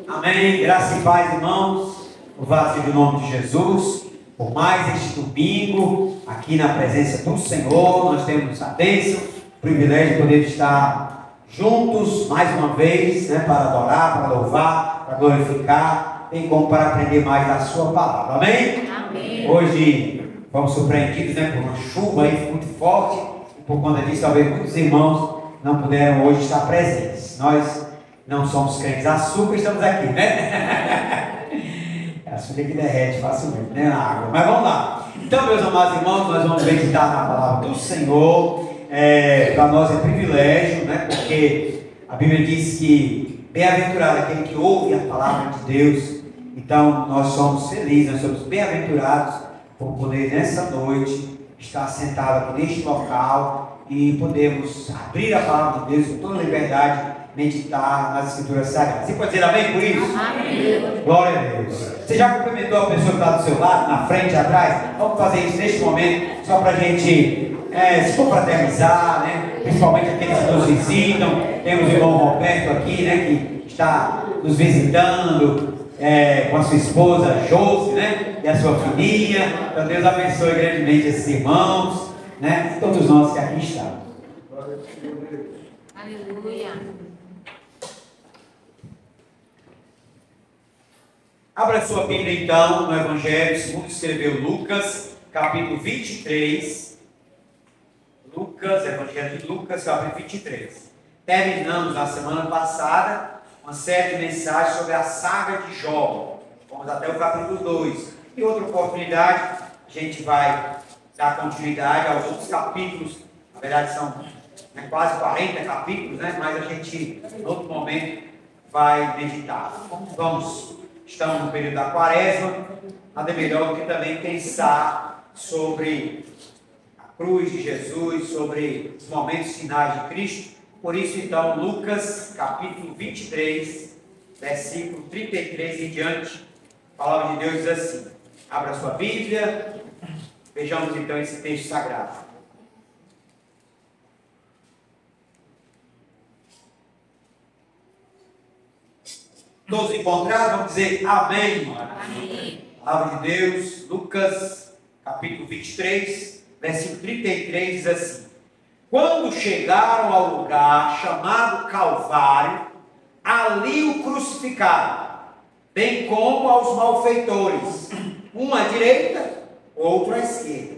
Amém. Graça e paz, irmãos. Louvado seja o nome de Jesus. Por mais este domingo, aqui na presença do Senhor, nós temos a bênção, o privilégio de poder estar juntos mais uma vez, para adorar, para louvar, para glorificar, bem como para aprender mais da sua palavra. Amém? Amém. Hoje fomos surpreendidos por uma chuva aí muito forte, e por conta disso, talvez muitos irmãos não puderam hoje estar presentes. Nós não somos crentes açúcar, estamos aqui, É açúcar que derrete facilmente, na água. Mas vamos lá. Então, meus amados irmãos, nós vamos meditar na palavra do Senhor. Para nós é privilégio, porque a Bíblia diz que bem-aventurado aquele que ouve a palavra de Deus. Então, nós somos felizes, nós somos bem-aventurados por poder nessa noite estar sentado aqui neste local e podemos abrir a palavra de Deus com toda liberdade, meditar nas escrituras sagradas. Você pode dizer amém por isso? Amém. Glória a Deus. Você já cumprimentou a pessoa que está do seu lado, na frente, atrás? Vamos fazer isso neste momento, só para a gente se confraternizar, principalmente aqueles que nos visitam. Temos o irmão Roberto aqui, que está nos visitando, com a sua esposa Josi, e a sua filhinha. Então Deus abençoe grandemente esses irmãos, todos nós que aqui estamos. Aleluia. Abra a sua Bíblia então no Evangelho segundo escreveu Lucas, capítulo 23. Lucas, Evangelho de Lucas, capítulo 23. Terminamos na semana passada uma série de mensagens sobre a saga de Jó. Vamos até o capítulo 2. E outra oportunidade, a gente vai dar continuidade aos outros capítulos. Na verdade são quase 40 capítulos, mas a gente, em outro momento, vai meditar. Estamos no período da quaresma, nada melhor do que também pensar sobre a cruz de Jesus, sobre os momentos finais de Cristo. Por isso, então, Lucas, capítulo 23, versículo 33 em diante, a palavra de Deus diz assim. Abra sua Bíblia, vejamos então esse texto sagrado. Todos encontraram? Vamos dizer amém. Amém. Palavra de Deus, Lucas, capítulo 23, versículo 33, diz assim. Quando chegaram ao lugar chamado Calvário, ali o crucificaram, bem como aos malfeitores, um à direita, outro à esquerda.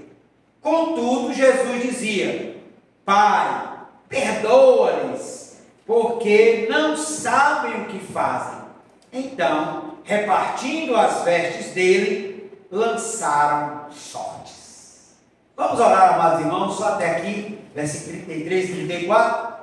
Contudo, Jesus dizia, Pai, perdoa-lhes, porque não sabem o que fazem. Então, repartindo as vestes dele, lançaram sortes. Vamos orar, amados irmãos, só até aqui, versículo 33 e 34.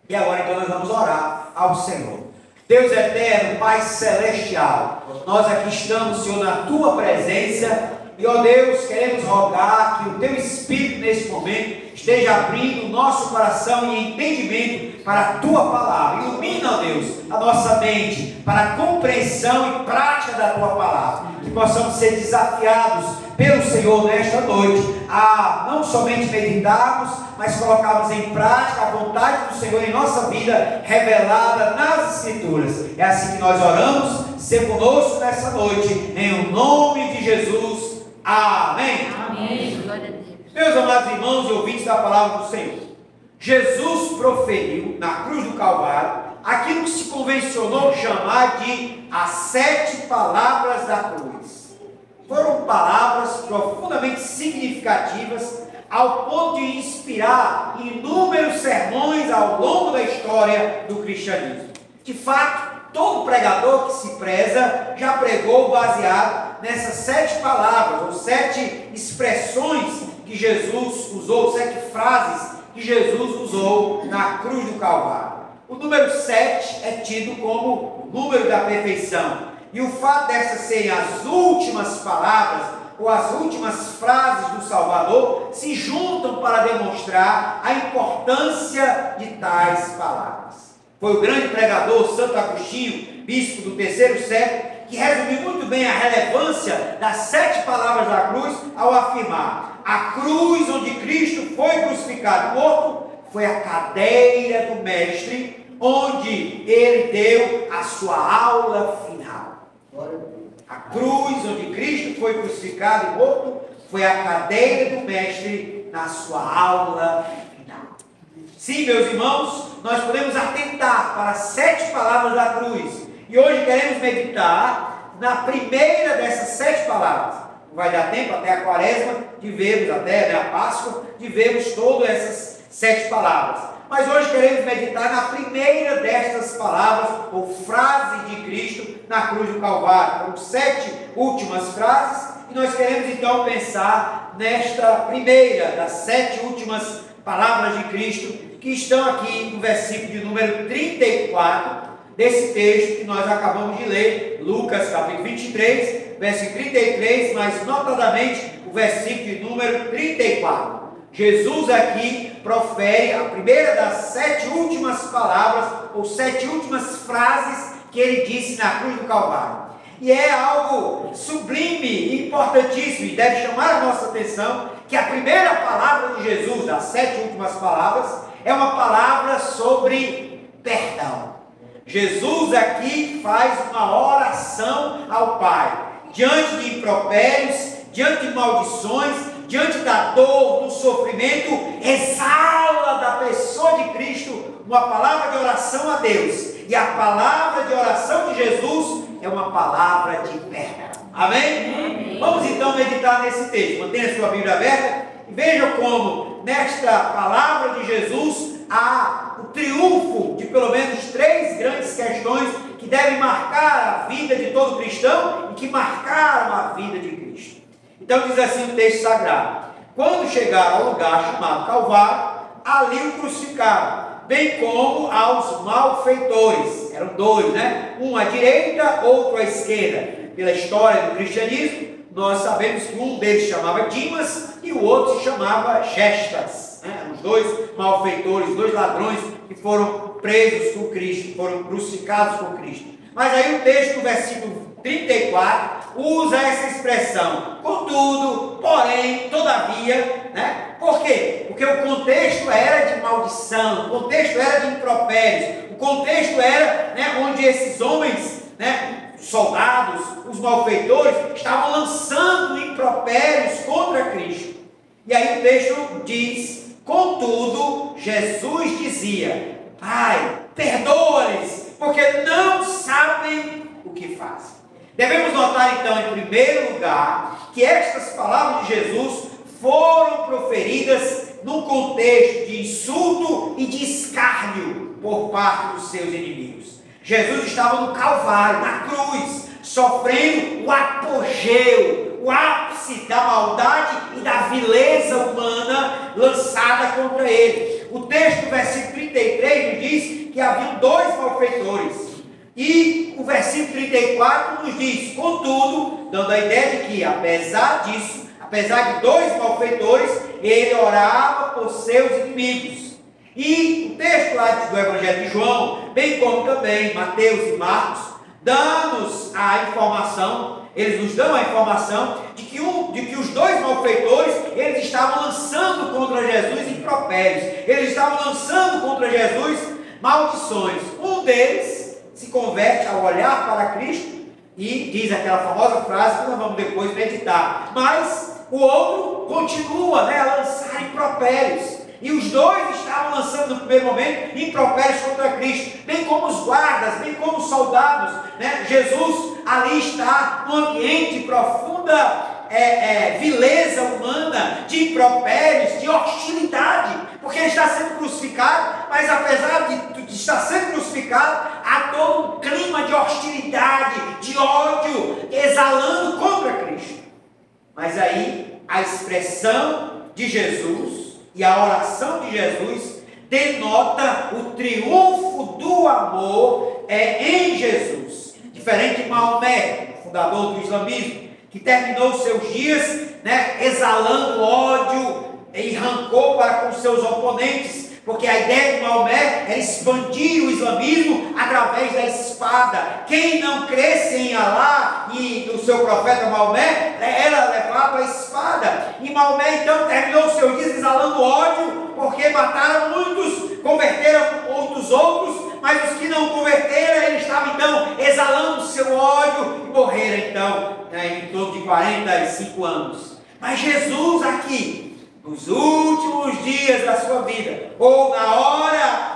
E agora então nós vamos orar ao Senhor. Deus eterno, Pai celestial, nós aqui estamos, Senhor, na Tua presença. E, ó Deus, queremos rogar que o Teu Espírito nesse momento esteja abrindo o nosso coração e entendimento para a Tua palavra. Ilumina, ó Deus, a nossa mente para a compreensão e prática da Tua palavra. Que possamos ser desafiados pelo Senhor nesta noite a não somente meditarmos, mas colocarmos em prática a vontade do Senhor em nossa vida revelada nas Escrituras. É assim que nós oramos. Ser conosco nessa noite, em nome de Jesus. Amém. Amém. Glória a Deus. Meus amados irmãos e ouvintes da palavra do Senhor, Jesus proferiu na cruz do Calvário aquilo que se convencionou chamar de as 7 palavras da cruz. Foram palavras profundamente significativas ao ponto de inspirar inúmeros sermões ao longo da história do cristianismo. De fato, todo pregador que se preza já pregou baseado nessas 7 palavras, ou 7 expressões que Jesus usou, 7 frases que Jesus usou na cruz do Calvário. O número 7 é tido como o número da perfeição. E o fato dessas serem as últimas palavras, ou as últimas frases do Salvador, se juntam para demonstrar a importância de tais palavras. Foi o grande pregador Santo Agostinho, bispo do 3º século, que resumiu muito bem a relevância das 7 palavras da cruz ao afirmar: a cruz onde Cristo foi crucificado e morto foi a cadeira do Mestre, onde ele deu a sua aula final. A cruz onde Cristo foi crucificado e morto foi a cadeira do mestre na sua aula final. Sim, meus irmãos, nós podemos atentar para as 7 palavras da cruz. E hoje queremos meditar na primeira dessas 7 palavras. Não vai dar tempo até a quaresma de vermos, até a Páscoa, de vermos todas essas 7 palavras. Mas hoje queremos meditar na primeira destas palavras, ou frase de Cristo na cruz do Calvário. Foram 7 últimas frases, e nós queremos então pensar nesta primeira das 7 últimas palavras de Cristo, que estão aqui no versículo de número 34, desse texto que nós acabamos de ler, Lucas capítulo 23, versículo 33, mas notadamente o versículo de número 34. Jesus aqui profere a primeira das 7 últimas palavras, ou 7 últimas frases que ele disse na cruz do Calvário. E é algo sublime e importantíssimo, e deve chamar a nossa atenção, que a primeira palavra de Jesus, das 7 últimas palavras, é uma palavra sobre perdão. Jesus aqui faz uma oração ao Pai, diante de impropérios, diante de maldições, diante da dor, do sofrimento, exala da pessoa de Cristo uma palavra de oração a Deus. E a palavra de oração de Jesus é uma palavra de perdão. Amém? Amém. Vamos então meditar nesse texto. Mantenha sua Bíblia aberta e veja como nesta palavra de Jesus há o triunfo de pelo menos 3 grandes questões que devem marcar a vida de todo cristão e que marcaram a vida de Cristo. Então diz assim o texto sagrado: quando chegaram ao lugar chamado Calvário, ali o crucificaram, bem como aos malfeitores. Eram 2, né? Um à direita, outro à esquerda. Pela história do cristianismo, nós sabemos que um deles chamava Dimas e o outro se chamava Gestas, né? Os 2 malfeitores, 2 ladrões que foram presos com Cristo, foram crucificados com Cristo. Mas aí o texto, no versículo 34, usa essa expressão, contudo, porém, todavia, né? Por quê? Porque o contexto era de maldição, o contexto era de impropérios, o contexto era, né, onde esses homens, né, soldados, os malfeitores, estavam lançando impropérios contra Cristo. E aí o texto diz, contudo, Jesus dizia, Pai, perdoa-lhes, porque não sabem o que fazem. Devemos notar então, em primeiro lugar, que estas palavras de Jesus foram proferidas num contexto de insulto e de escárnio por parte dos seus inimigos. Jesus estava no Calvário, na cruz, sofrendo o apogeu, o ápice da maldade e da vileza humana lançada contra ele. O texto do versículo 33 nos diz que haviam 2 malfeitores. E o versículo 34 nos diz, contudo, dando a ideia de que, apesar disso, apesar de 2 malfeitores, ele orava por seus inimigos. E o texto lá do Evangelho de João, bem como também Mateus e Marcos, dão-nos a informação, eles nos dão a informação de que os 2 malfeitores, eles estavam lançando contra Jesus impropérios, eles estavam lançando contra Jesus maldições. Um deles se converte ao olhar para Cristo e diz aquela famosa frase que nós vamos depois meditar, mas o outro continua, né, a lançar impropérios. E os 2 estavam lançando no primeiro momento impropérios contra Cristo, bem como os guardas, bem como os soldados, né? Jesus ali está num ambiente de profunda vileza humana, de impropérios, de hostilidade, porque ele está sendo crucificado, mas apesar de estar sendo crucificado, há todo um clima de hostilidade, de ódio, exalando contra Cristo. Mas aí a expressão de Jesus e a oração de Jesus denota o triunfo do amor em Jesus. Diferente de Maomé, fundador do islamismo, que terminou seus dias, né, exalando ódio e rancor para com seus oponentes, porque a ideia de Maomé era expandir o islamismo através da espada. Quem não cresce em Alá e do seu profeta Maomé era levado à espada. E Maomé então terminou seus dias exalando ódio, porque mataram muitos, converteram muitos outros, mas os que não converteram, ele estava então exalando o seu ódio e morreram então em torno de 45 anos. Mas Jesus aqui, nos últimos dias da sua vida, ou na hora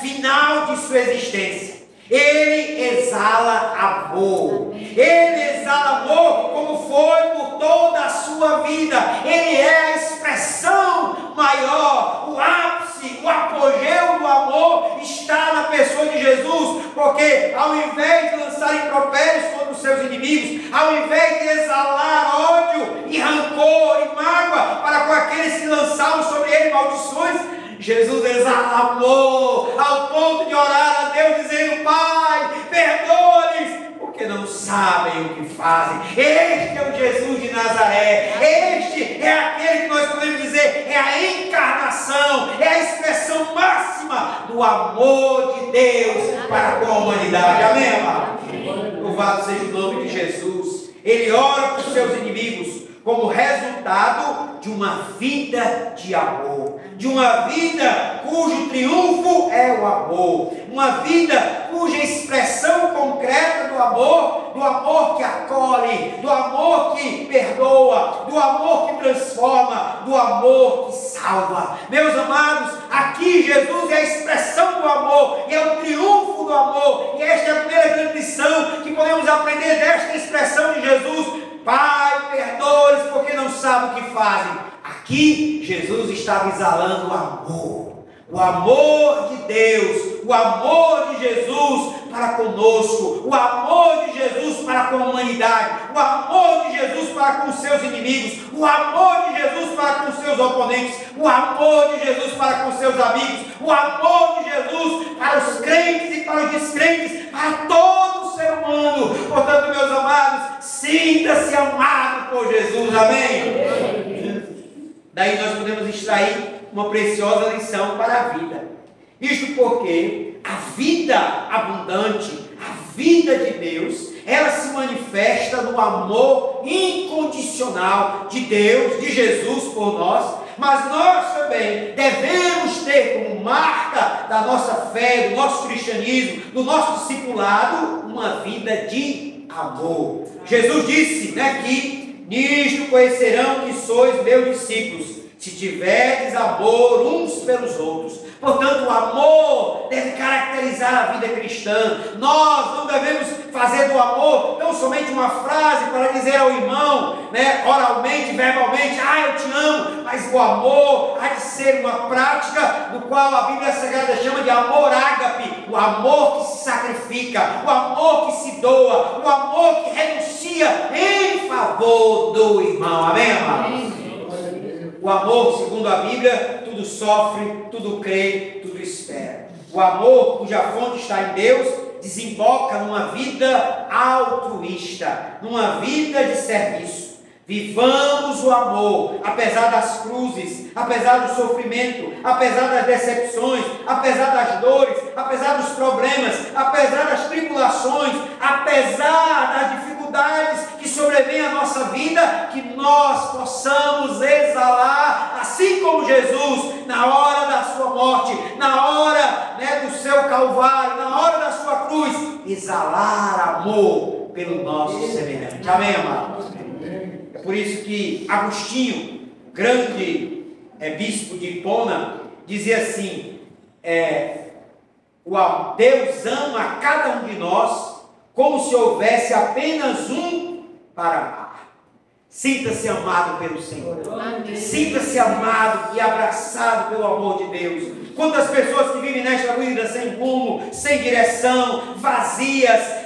final de sua existência, ele exala amor. Ele exala amor como foi por toda a sua vida. Ele é a expressão maior, o ápice, o apogeu do amor está na pessoa de Jesus, porque ao invés de lançar impropérios contra os seus inimigos, ao invés de exalar ódio e rancor e mágoa para com aqueles que lançavam sobre ele maldições, Jesus exala amor ao ponto de orar a Deus dizendo: Pai, perdoa-lhes, porque não sabem o que fazem. Este é o Jesus de Nazaré. Este é aquele que nós podemos dizer é a encarnação, é a expressão máxima do amor de Deus para com a humanidade. Amém, amado? Louvado seja o nome de Jesus. Ele ora para os seus inimigos como resultado de uma vida de amor, de uma vida cujo triunfo é o amor, uma vida cuja expressão concreta do amor que acolhe, do amor que perdoa, do amor que transforma, do amor que salva. Meus amados, aqui Jesus é a expressão do amor, e é o triunfo do amor, e esta é a primeira grande lição que podemos aprender desta expressão de Jesus: Pai, perdoa-lhes porque não sabem o que fazem. Aqui Jesus estava exalando o amor de Deus, o amor de Jesus para conosco, o amor de Jesus para com a humanidade, o amor de Jesus para com os seus inimigos, o amor de Jesus para com os seus oponentes, o amor de Jesus para com os seus amigos, o amor de Jesus para os crentes e para os descrentes, para todo o ser humano. Portanto, meus amados, sinta-se amado por Jesus, amém? Daí nós podemos extrair uma preciosa lição para a vida. Isto porque a vida abundante, a vida de Deus, ela se manifesta no amor incondicional de Deus, de Jesus por nós, mas nós também devemos ter como marca da nossa fé, do nosso cristianismo, do nosso discipulado, uma vida de amor. Jesus disse que nisto conhecerão que sois meus discípulos, se tiverdes amor uns pelos outros. Portanto, o amor deve caracterizar a vida cristã. Nós não devemos fazer do amor não somente uma frase para dizer ao irmão, oralmente, verbalmente: eu te amo, mas o amor há de ser uma prática do qual a Bíblia Sagrada chama de amor ágape, o amor que se sacrifica, o amor que se doa, o amor que renuncia em favor do irmão. Amém, amados? O amor, segundo a Bíblia, tudo sofre, tudo crê, tudo espera. O amor, cuja fonte está em Deus, desemboca numa vida altruísta, numa vida de serviço. Vivamos o amor, apesar das cruzes, apesar do sofrimento, apesar das decepções, apesar das dores, apesar dos problemas, apesar das tribulações, apesar das dificuldades que sobrevêm à nossa vida, que nós possamos exalar, assim como Jesus, na hora da sua morte, na hora do seu calvário, na hora da sua cruz, exalar amor pelo nosso semelhante. Amém, amados? É por isso que Agostinho, grande bispo de Hipona, dizia assim: Deus ama cada um de nós como se houvesse apenas um para amar. Sinta-se amado pelo Senhor. Sinta-se amado e abraçado pelo amor de Deus. Quantas pessoas que vivem nesta vida sem rumo, sem direção, vazias,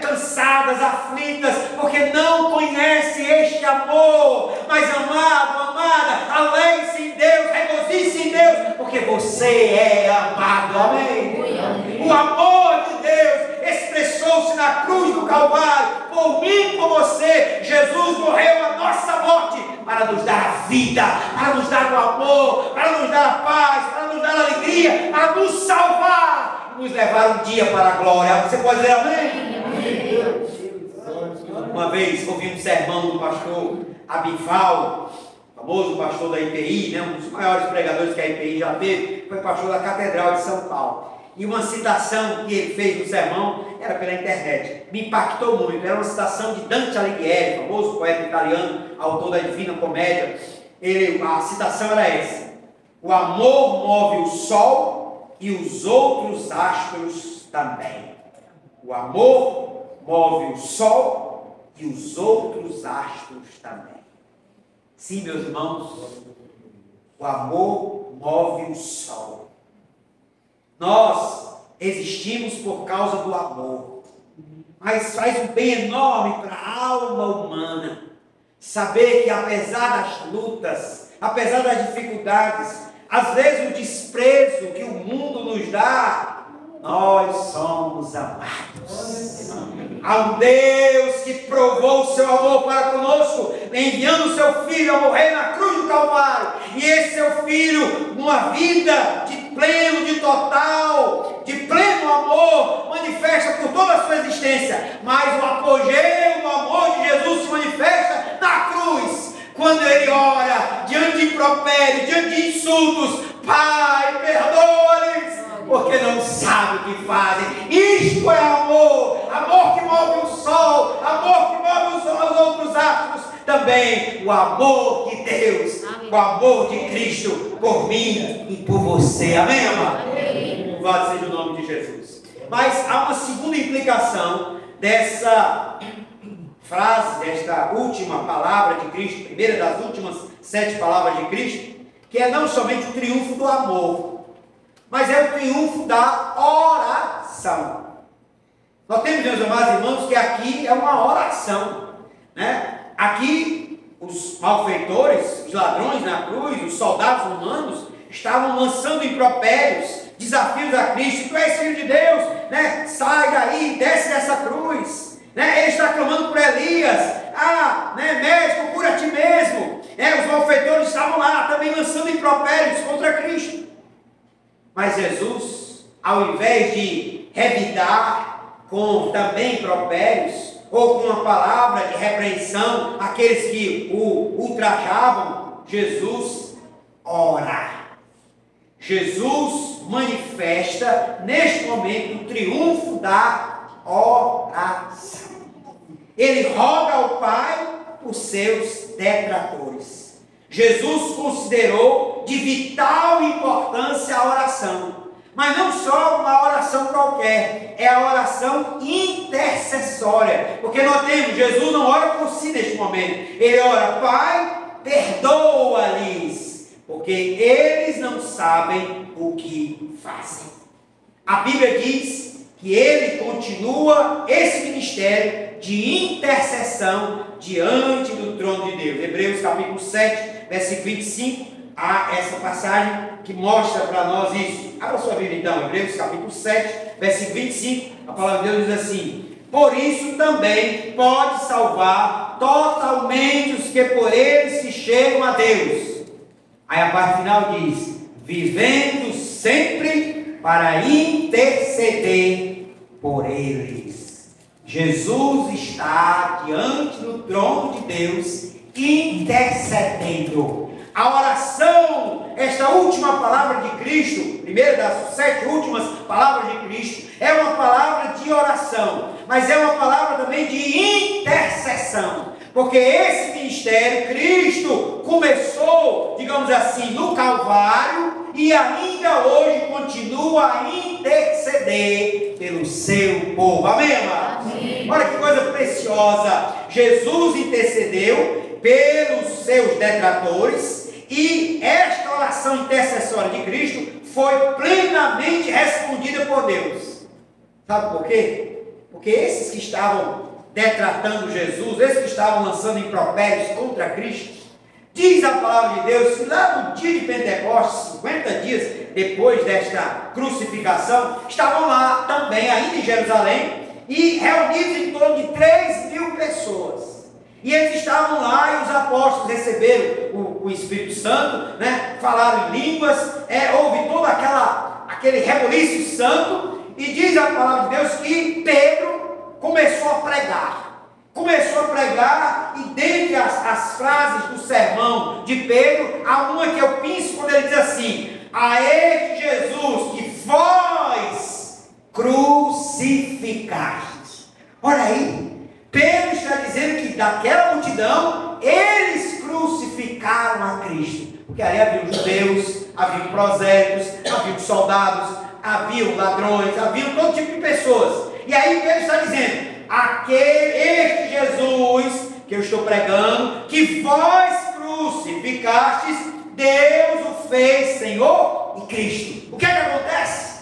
cansadas, aflitas, porque não conhecem este amor. Mas amado, amada, alegre-se em Deus, regozije-se em Deus, porque você é amado. Amém? O amor de Deus expressou-se na cruz do Calvário, por mim e por você. Jesus morreu a nossa morte para nos dar a vida, para nos dar o amor, para nos dar a paz, para nos dar a alegria, para nos salvar e nos levar um dia para a glória. Você pode dizer amém? Uma vez ouvi um sermão do pastor Abival, famoso pastor da IPI, um dos maiores pregadores que a IPI já teve, foi pastor da Catedral de São Paulo. e uma citação que ele fez no sermão, era pela internet, me impactou muito. Era uma citação de Dante Alighieri, famoso poeta italiano, autor da Divina Comédia. A citação era essa: o amor move o sol e os outros astros também. O amor move o sol e os outros astros também. Sim, meus irmãos, o amor move o sol. Nós existimos por causa do amor, mas faz um bem enorme para a alma humana saber que, apesar das lutas, apesar das dificuldades, às vezes o desprezo que o mundo nos dá, nós somos amados. Há um Deus que provou o seu amor para conosco, enviando o seu Filho a morrer na cruz do Calvário. E esse seu Filho, numa vida de pleno, de total, de pleno amor, manifesta por toda a sua existência. Mas o apogeu do amor de Jesus se manifesta na cruz, quando ele ora, diante de impropérios, diante de insultos: Pai, perdoa-lhes, porque não sabem o que fazem. Isto é amor, amor que move o sol, amor que move os outros astros, também o amor de Deus, amém. O amor de Cristo por mim e por você. Amém, amado? Louvado seja o nome de Jesus. Mas há uma segunda implicação dessa frase, desta última palavra de Cristo, primeira das últimas 7 palavras de Cristo, que é não somente o triunfo do amor, mas é o triunfo da oração. Nós temos, meus amados irmãos, que aqui é uma oração, né? Aqui os malfeitores, os ladrões na cruz, os soldados romanos, estavam lançando impropérios, desafios a Cristo: tu és filho de Deus, né? Sai daí, desce dessa cruz, né? Ele está clamando por Elias: né? Médico, cura a ti mesmo, né? Os malfeitores estavam lá também lançando impropérios contra Cristo. Mas Jesus, ao invés de revidar com também impropérios, ou com uma palavra de repreensão àqueles que o ultrajavam, Jesus ora. Jesus manifesta neste momento o triunfo da oração. Ele roga ao Pai por seus detratores. Jesus considerou de vital importância a oração. Mas não só uma oração qualquer, é a oração intercessória. Porque nós temos, Jesus não ora por si neste momento. Ele ora: Pai, perdoa-lhes, porque eles não sabem o que fazem. A Bíblia diz que ele continua esse ministério de intercessão diante do trono de Deus. Hebreus capítulo 7, versículo 25. Há essa passagem que mostra para nós isso. Abra sua Bíblia então, Hebreus capítulo 7, versículo 25, a palavra de Deus diz assim: por isso também pode salvar totalmente os que por ele se chegam a Deus. Aí a parte final diz: vivendo sempre para interceder por eles. Jesus está diante do trono de Deus intercedendo. A oração, esta última palavra de Cristo, primeira das 7 últimas palavras de Cristo, é uma palavra de oração, mas é uma palavra também de intercessão, porque esse ministério, Cristo começou, digamos assim, no Calvário, e ainda hoje continua a interceder pelo seu povo. Amém, amados? Amém. Olha que coisa preciosa. Jesus intercedeu pelos seus detratores, e esta oração intercessória de Cristo foi plenamente respondida por Deus. Sabe por quê? Porque esses que estavam detratando Jesus, esses que estavam lançando impropérios contra Cristo, diz a palavra de Deus que lá no dia de Pentecostes, 50 dias depois desta crucificação, estavam lá também, ainda em Jerusalém, e reunidos em torno de 3.000 pessoas. E eles estavam lá, e os apóstolos receberam o Espírito Santo, né? Falaram em línguas, houve todo aquele rebuliço santo, e diz a palavra de Deus que Pedro começou a pregar. E dentre as frases do sermão de Pedro, há uma que eu penso quando ele diz assim: a este Jesus que vós crucificastes. Olha aí, Pedro está dizendo que daquela multidão, eles crucificaram a Cristo. Porque ali haviam judeus, haviam prosélitos, haviam soldados, haviam ladrões, haviam todo tipo de pessoas. E aí Pedro está dizendo, este Jesus que eu estou pregando, que vós crucificastes, Deus o fez Senhor e Cristo. O que é que acontece?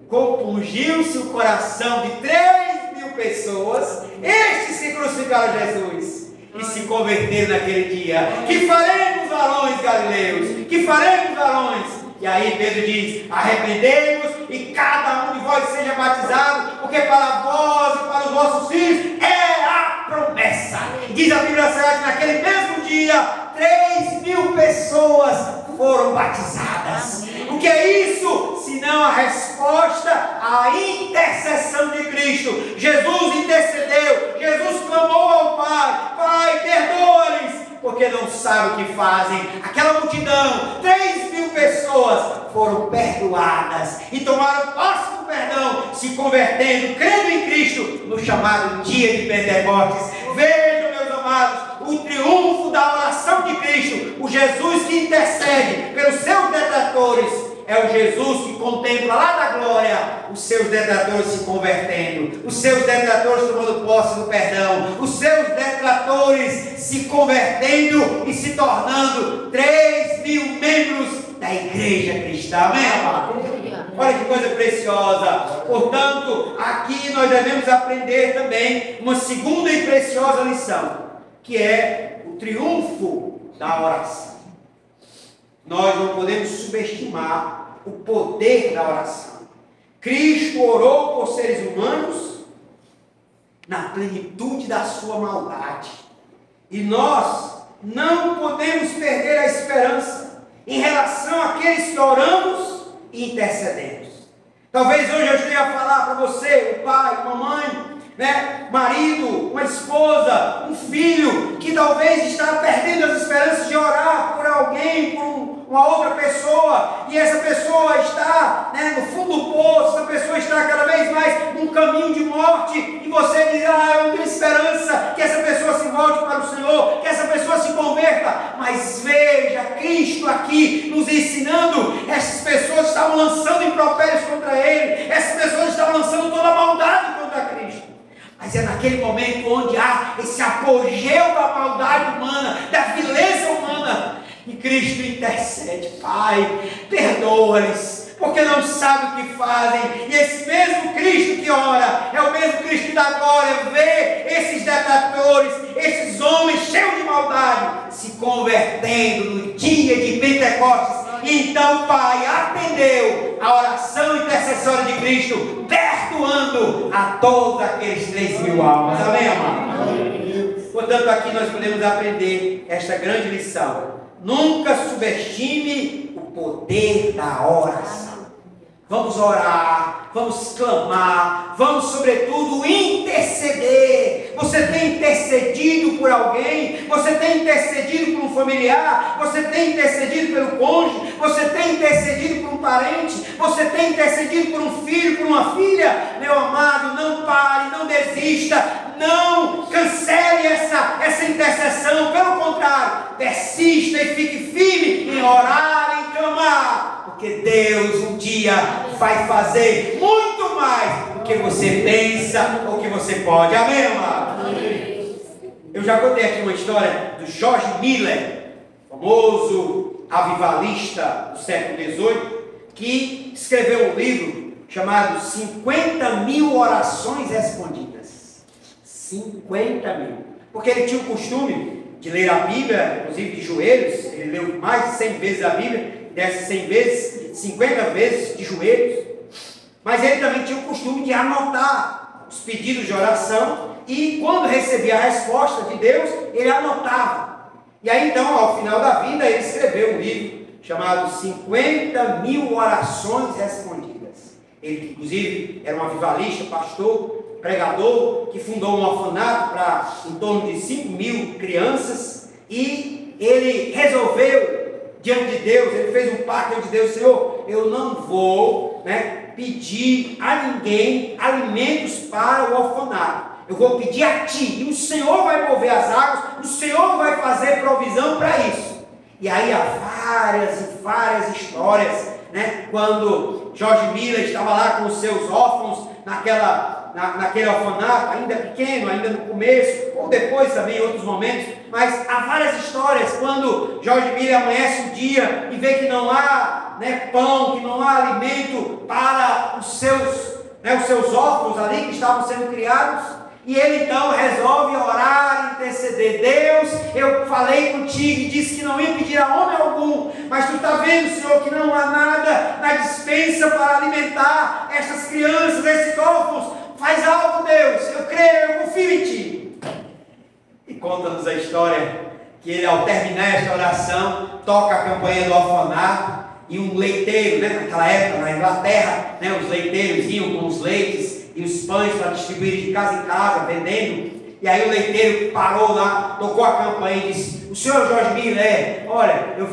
Compungiu-se o coração de 3.000 pessoas, estes que crucificaram Jesus e se converteram naquele dia. Que faremos, varões galileus? Que faremos, varões? E aí Pedro diz, arrependemos e cada um de vós seja batizado, porque para vós e para os vossos filhos é a promessa. Diz a Bíblia Sagrada que naquele mesmo dia 3.000 pessoas foram batizadas. O que é isso? Senão a resposta à intercessão de Cristo. Jesus intercedeu, Jesus clamou ao Pai, Pai, perdoa-lhes, porque não sabem o que fazem. Aquela multidão, 3.000 pessoas foram perdoadas e tomaram posse do perdão, se convertendo, crendo em Cristo, no chamado dia de Pentecostes. Vejam, meus amados, o triunfo da oração de Cristo, o Jesus que intercede pelos seus detratores, é o Jesus que contempla lá da glória os seus detratores se convertendo, os seus detratores tomando posse do perdão, os seus detratores se convertendo e se tornando 3.000 membros da igreja cristã. Amém, amado? Olha que coisa preciosa. Portanto, aqui nós devemos aprender também uma segunda e preciosa lição, que é o triunfo da oração. Nós não podemos subestimar o poder da oração. Cristo orou por seres humanos na plenitude da sua maldade. E nós não podemos perder a esperança em relação àqueles que oramos e intercedemos. Talvez hoje eu esteja a falar para você, um pai, uma mãe, marido, uma esposa, um filho, que talvez está perdendo as esperanças de orar por alguém, por uma outra pessoa, e essa pessoa está no fundo do poço, essa pessoa está cada vez mais num caminho de morte, e você diz, eu não tenho esperança que essa pessoa se volte para o Senhor, que essa pessoa se converta. Mas veja, Cristo aqui nos ensinando, essas pessoas estavam lançando impropérios contra Ele, essas pessoas estavam lançando toda a maldade contra Cristo. Mas é naquele momento onde há esse apogeu da maldade humana, da vileza humana, e Cristo intercede, Pai, perdoa-lhes, porque não sabem o que fazem. E esse mesmo Cristo que ora, é o mesmo Cristo que dá glória, vê esses detratores, esses homens cheios de maldade, se convertendo no dia de Pentecostes. Então o Pai atendeu a oração intercessória de Cristo, perdoando a todos aqueles 3.000 almas. Amém, amado? Portanto, aqui nós podemos aprender esta grande lição. Nunca subestime o poder da oração. Vamos orar, vamos clamar, vamos sobretudo interceder. Você tem intercedido por alguém? Você tem intercedido por um familiar? Você tem intercedido pelo cônjuge? Você tem intercedido por um parente? Você tem intercedido por um filho, por uma filha? Meu amado, não pare, não desista. Não cancele essa intercessão, pelo contrário, persista e fique firme em orar, em clamar, porque Deus um dia vai fazer muito mais do que você pensa ou que você pode. Amém, amado? Eu já contei aqui uma história do George Miller, famoso avivalista do século XVIII, que escreveu um livro chamado 50.000 orações respondidas. 50.000. Porque ele tinha o costume de ler a Bíblia, inclusive de joelhos. Ele leu mais de 100 vezes a Bíblia, dessas 100 vezes, 50 vezes de joelhos. Mas ele também tinha o costume de anotar os pedidos de oração, e quando recebia a resposta de Deus, ele anotava. E aí então, ao final da vida, ele escreveu um livro chamado 50.000 orações respondidas. Ele, inclusive, era um avivalista, pastor, pregador, que fundou um orfanato para em torno de 5.000 crianças, e ele resolveu diante de Deus, ele fez um pacto diante de Deus: Senhor, eu não vou, pedir a ninguém alimentos para o orfanato, eu vou pedir a Ti, e o Senhor vai mover as águas, o Senhor vai fazer provisão para isso. E aí há várias e várias histórias, quando George Miller estava lá com os seus órfãos naquele orfanato, ainda pequeno, ainda no começo, ou depois também em outros momentos, mas há várias histórias quando George Miller amanhece um dia e vê que não há pão, que não há alimento para os seus órfãos ali que estavam sendo criados. E ele então resolve orar e interceder: Deus, eu falei contigo e disse que não ia pedir a homem algum, mas tu está vendo, Senhor, que não há nada na despensa para alimentar estas crianças, esses órfãos. Faz algo, Deus, eu creio, eu confio em Ti. E conta-nos a história que ele, ao terminar esta oração, toca a campainha do orfanato, e um leiteiro, naquela época na Inglaterra, os leiteiros iam com os leites e os pães para distribuir de casa em casa, vendendo. E aí o leiteiro parou lá, tocou a campainha e disse: o senhor George Miller, olha, eu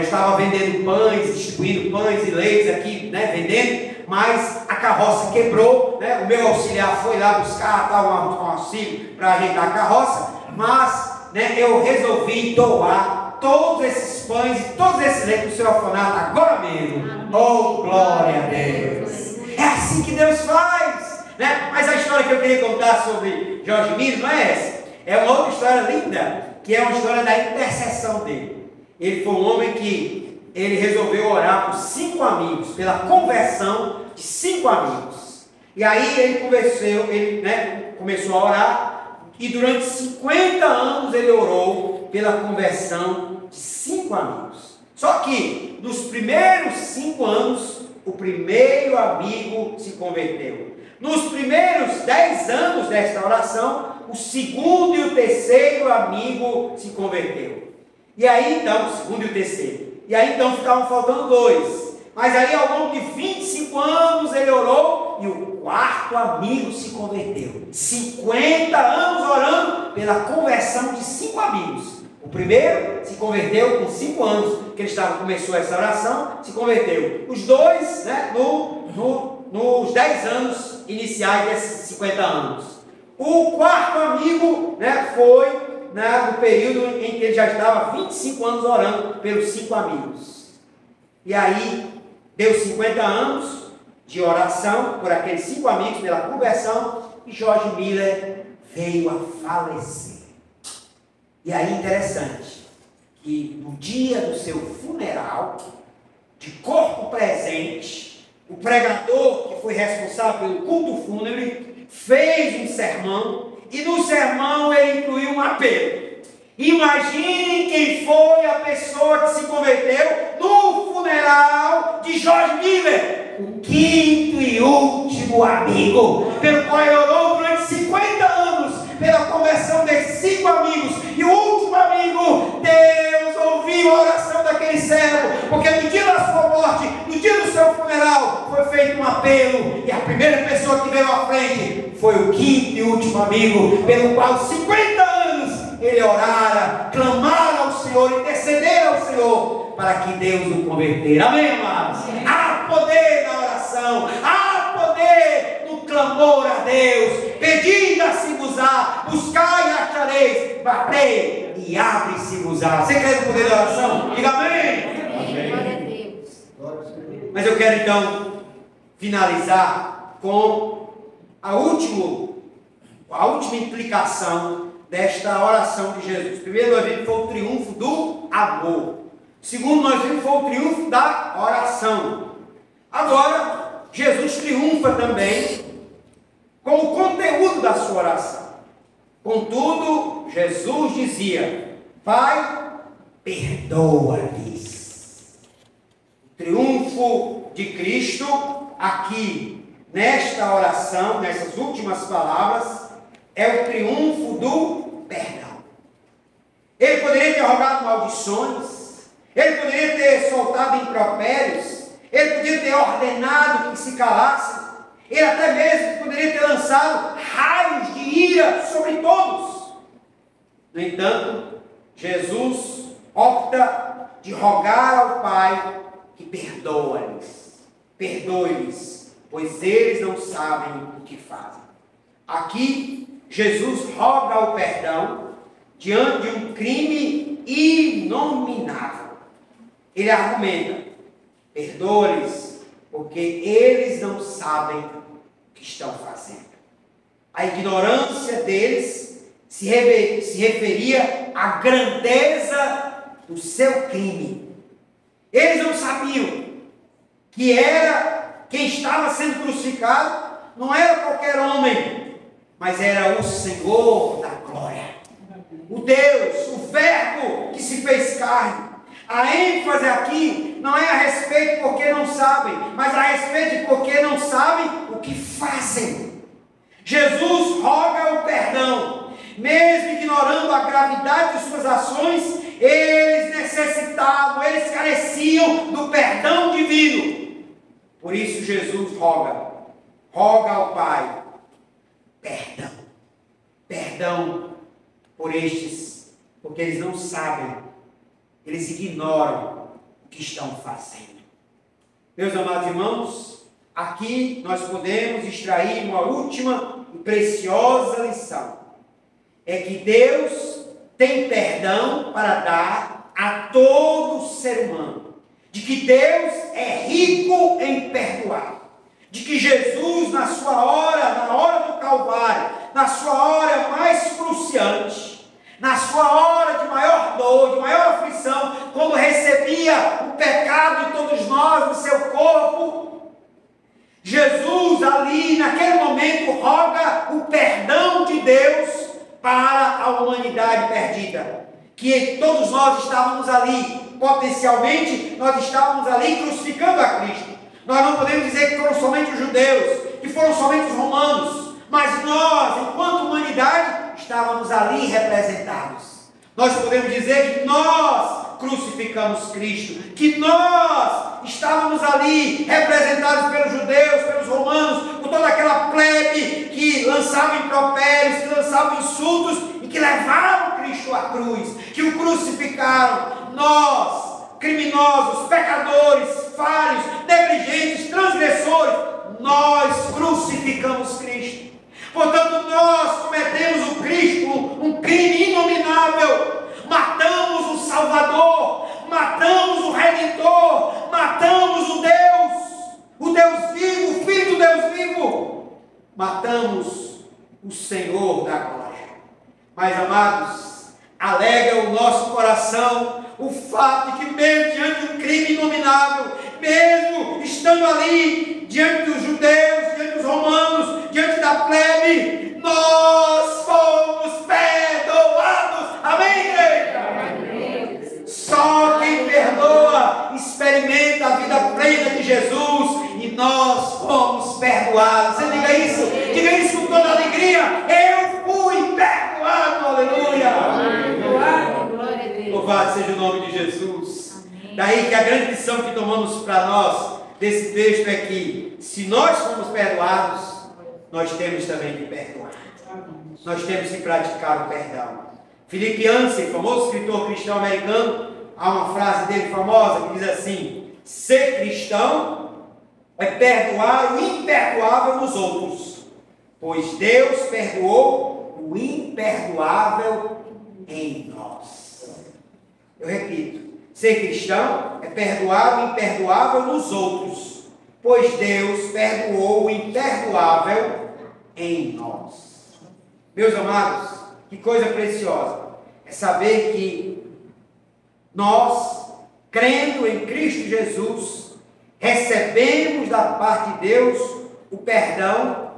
estava vendendo pães, distribuindo pães e leites aqui, vendendo, mas a carroça quebrou, o meu auxiliar foi lá buscar um auxílio para ajeitar a carroça, mas eu resolvi doar todos esses pães e todos esses leites para o seu orfanato agora mesmo. Oh, glória a Deus! É assim que Deus faz, Mas a história que eu queria contar sobre George Miller não é essa. É uma outra história linda, que é uma história da intercessão dele. Ele foi um homem que ele resolveu orar por 5 amigos, pela conversão de 5 amigos. E aí ele começou a orar, e durante 50 anos ele orou pela conversão de 5 amigos. Só que nos primeiros 5 anos, o primeiro amigo se converteu. Nos primeiros 10 anos desta oração, o segundo e o terceiro amigo se converteu. E aí então, o segundo e o terceiro. E aí então ficavam faltando 2. Mas aí ao longo de 25 anos ele orou e o quarto amigo se converteu. 50 anos orando pela conversão de 5 amigos. O primeiro se converteu com 5 anos, que ele começou essa oração, se converteu. Os 2, nos 10 anos iniciais desses 50 anos. O quarto amigo, foi no período em que ele já estava 25 anos orando pelos 5 amigos. E aí, deu 50 anos de oração por aqueles 5 amigos, pela conversão, e George Miller veio a falecer. E aí, interessante, que no dia do seu funeral, de corpo presente, o pregador que foi responsável pelo culto fúnebre fez um sermão, e no sermão ele incluiu um apelo. Imagine quem foi a pessoa que se converteu no funeral de George Miller, o quinto e último amigo, pelo qual ele orou durante 50 anos pela conversão desses 5 amigos. E o último amigo, Deus ouviu a oração daquele servo, porque no dia da sua morte, no dia do seu funeral, foi feito um apelo, e a primeira pessoa que veio à frente foi o quinto e último amigo, pelo qual 50 anos ele orara, clamara ao Senhor, interceder ao Senhor, para que Deus o converter. Amém, amados? Há poder na oração, há poder no clamor a Deus. Pedi, dar-se-vos-á, buscai e achareis, batei e abre-se-vos-á. Você crê no poder da oração? Diga amém. Glória a Deus. Mas eu quero então finalizar com a última implicação desta oração de Jesus. Primeiro, nós vimos que foi o triunfo do amor. Segundo, nós vimos que foi o triunfo da oração. Agora, Jesus triunfa também com o conteúdo da sua oração. Contudo, Jesus dizia: Pai, perdoa-lhes. O triunfo de Cristo aqui, nesta oração, nessas últimas palavras, é o triunfo do perdão. Ele poderia ter rogado maldições, ele poderia ter soltado impropérios, ele poderia ter ordenado que se calassem, ele até mesmo poderia ter lançado raios de ira sobre todos. No entanto, Jesus opta de rogar ao Pai que perdoe-lhes, pois eles não sabem o que fazem. Aqui, Jesus roga o perdão diante de um crime inominável. Ele argumenta: perdoa-lhes, porque eles não sabem o que estão fazendo. A ignorância deles se referia à grandeza do seu crime. Eles não sabiam que quem estava sendo crucificado não era qualquer homem, mas era o Senhor da glória, o Deus, o Verbo que se fez carne. A ênfase aqui não é a respeito porque não sabem, mas a respeito de porque não sabem o que fazem. Jesus roga o perdão, mesmo ignorando a gravidade de suas ações. Eles necessitavam, eles careciam do perdão divino. Por isso Jesus roga ao Pai perdão por estes, porque eles não sabem, eles ignoram o que estão fazendo. Meus amados irmãos, aqui nós podemos extrair uma última e preciosa lição. É que Deus tem perdão para dar a todo ser humano. De que Deus é rico em perdoar. De que Jesus, na hora do Calvário, na sua hora mais cruciante, na sua hora de maior dor, de maior aflição, quando recebia o pecado de todos nós no seu corpo, Jesus ali, naquele momento, roga o perdão de Deus para a humanidade perdida. Que todos nós estávamos ali, potencialmente, nós estávamos ali crucificando a Cristo. Nós não podemos dizer que foram somente os judeus, que foram somente os romanos, mas nós, enquanto humanidade, estávamos ali representados. Nós podemos dizer que nós crucificamos Cristo, que nós estávamos ali representados pelos judeus, pelos romanos, por toda aquela plebe que lançava impropérios, que lançava insultos e que levaram Cristo à cruz, que o crucificaram. Nós, criminosos, pecadores, falhos, negligentes, transgressores, nós crucificamos Cristo. Portanto, nós cometemos um crime inominável. Matamos o Salvador, matamos o Redentor, matamos o Deus vivo, o Filho do Deus vivo. Matamos o Senhor da glória. Mas, amados, alegra o nosso coração o fato de que mesmo diante de um crime inominável, mesmo estando ali diante dos judeus, diante dos romanos, diante da plebe, nós fomos perdoados. Amém, igreja? Amém. Só quem perdoa experimenta a vida plena de Jesus, e nós fomos perdoados. Você diga isso com toda alegria. Eu fui perdoado. Aleluia. Louvado seja o nome de Jesus. Amém. Daí que a grande lição que tomamos para nós desse texto é que, se nós fomos perdoados, nós temos também que perdoar. Nós temos que praticar o perdão. Philip Yancey, famoso escritor cristão americano, há uma frase dele famosa que diz assim: ser cristão é perdoar o imperdoável nos outros, pois Deus perdoou o imperdoável em nós. Eu repito, ser cristão é perdoar o imperdoável nos outros, pois Deus perdoou o imperdoável em nós. Meus amados, que coisa preciosa é saber que nós, crendo em Cristo Jesus, recebemos da parte de Deus o perdão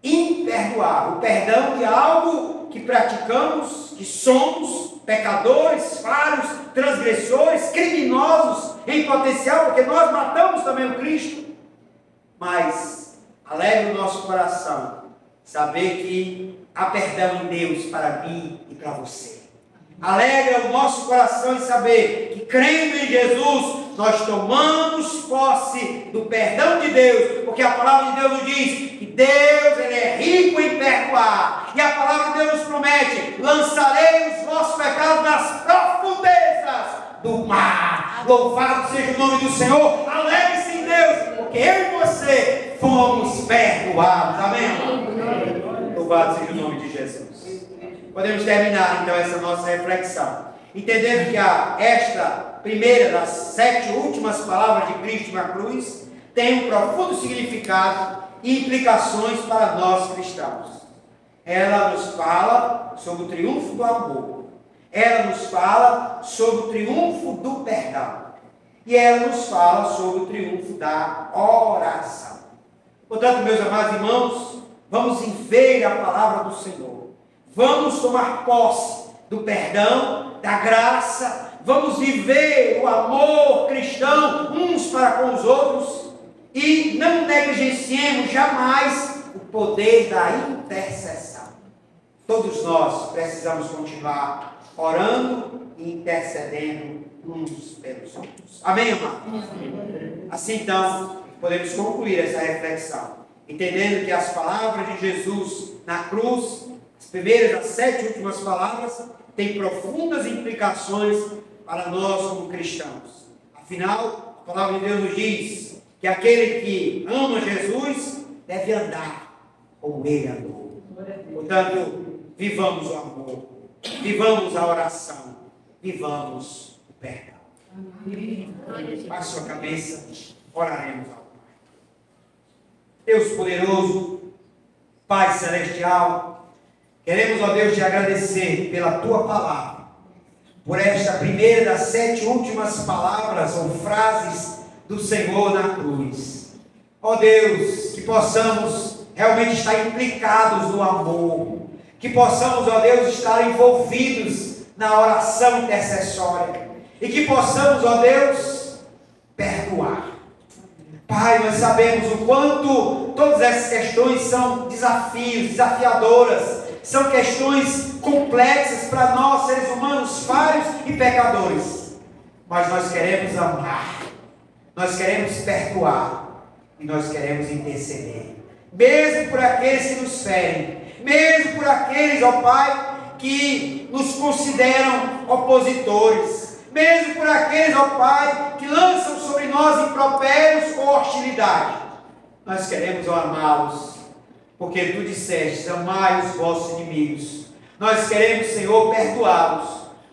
imperdoável, o perdão de algo que praticamos, que somos pecadores, falhos, transgressores, criminosos em potencial, porque nós matamos também o Cristo. Mas alegra o nosso coração saber que há perdão em Deus para mim e para você. Alegra o nosso coração em saber que, crendo em Jesus, nós tomamos posse do perdão de Deus, porque a palavra de Deus nos diz que Deus, Ele é rico em perdoar, e a palavra de Deus nos promete: lançarei os vossos pecados nas profundezas do mar. Louvado seja o nome do Senhor. Alegre-se em Deus, porque eu e você fomos perdoados. Amém? Louvado seja o nome de Jesus. Podemos terminar então essa nossa reflexão, entendendo que esta primeira das 7 últimas palavras de Cristo na cruz tem um profundo significado e implicações para nós cristãos. Ela nos fala sobre o triunfo do amor. Ela nos fala sobre o triunfo do perdão. E ela nos fala sobre o triunfo da oração. Portanto, meus amados irmãos, vamos ver a palavra do Senhor. Vamos tomar posse do perdão, da graça. Vamos viver o amor cristão uns para com os outros. E não negligenciemos jamais o poder da intercessão. Todos nós precisamos continuar orando e intercedendo uns pelos outros. Amém, amados? Assim, então, podemos concluir essa reflexão, entendendo que as palavras de Jesus na cruz, as primeiras das 7 últimas palavras, têm profundas implicações para nós como cristãos. Afinal, a palavra de Deus nos diz que aquele que ama Jesus deve andar como ele andou. Portanto, vivamos o amor, vivamos a oração, vivamos o perdão. Baixe sua cabeça, oraremos ao Pai. Deus poderoso, Pai celestial, queremos, ó Deus, te agradecer pela tua palavra, por esta primeira das 7 últimas palavras ou frases do Senhor na cruz. Ó Deus, que possamos realmente estar implicados no amor, que possamos, ó Deus, estar envolvidos na oração intercessória e que possamos, ó Deus, perdoar. Pai, nós sabemos o quanto todas essas questões são desafios, desafiadoras, são questões complexas para nós, seres humanos falhos e pecadores, mas nós queremos amar, nós queremos perdoar e nós queremos interceder, mesmo por aqueles que nos ferem, mesmo por aqueles, ó Pai, que nos consideram opositores, mesmo por aqueles, ó Pai, que lançam sobre nós impropérios ou hostilidade. Nós queremos, ó, amá-los, porque tu disseste, amai os vossos inimigos. Nós queremos, Senhor, perdoá-los,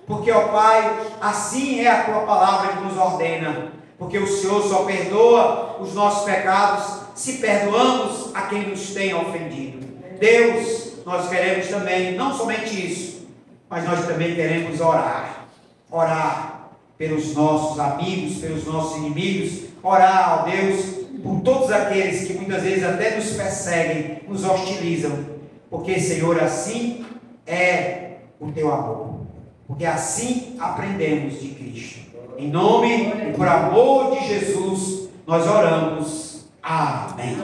porque, ó Pai, assim é a tua palavra que nos ordena, porque o Senhor só perdoa os nossos pecados se perdoamos a quem nos tem ofendido. Deus, nós queremos também, não somente isso, mas nós também queremos orar pelos nossos amigos, pelos nossos inimigos, orar, ó Deus, por todos aqueles que muitas vezes até nos perseguem, nos hostilizam, porque, Senhor, assim é o teu amor, porque assim aprendemos de Cristo. Em nome e por amor de Jesus, nós oramos. Amém.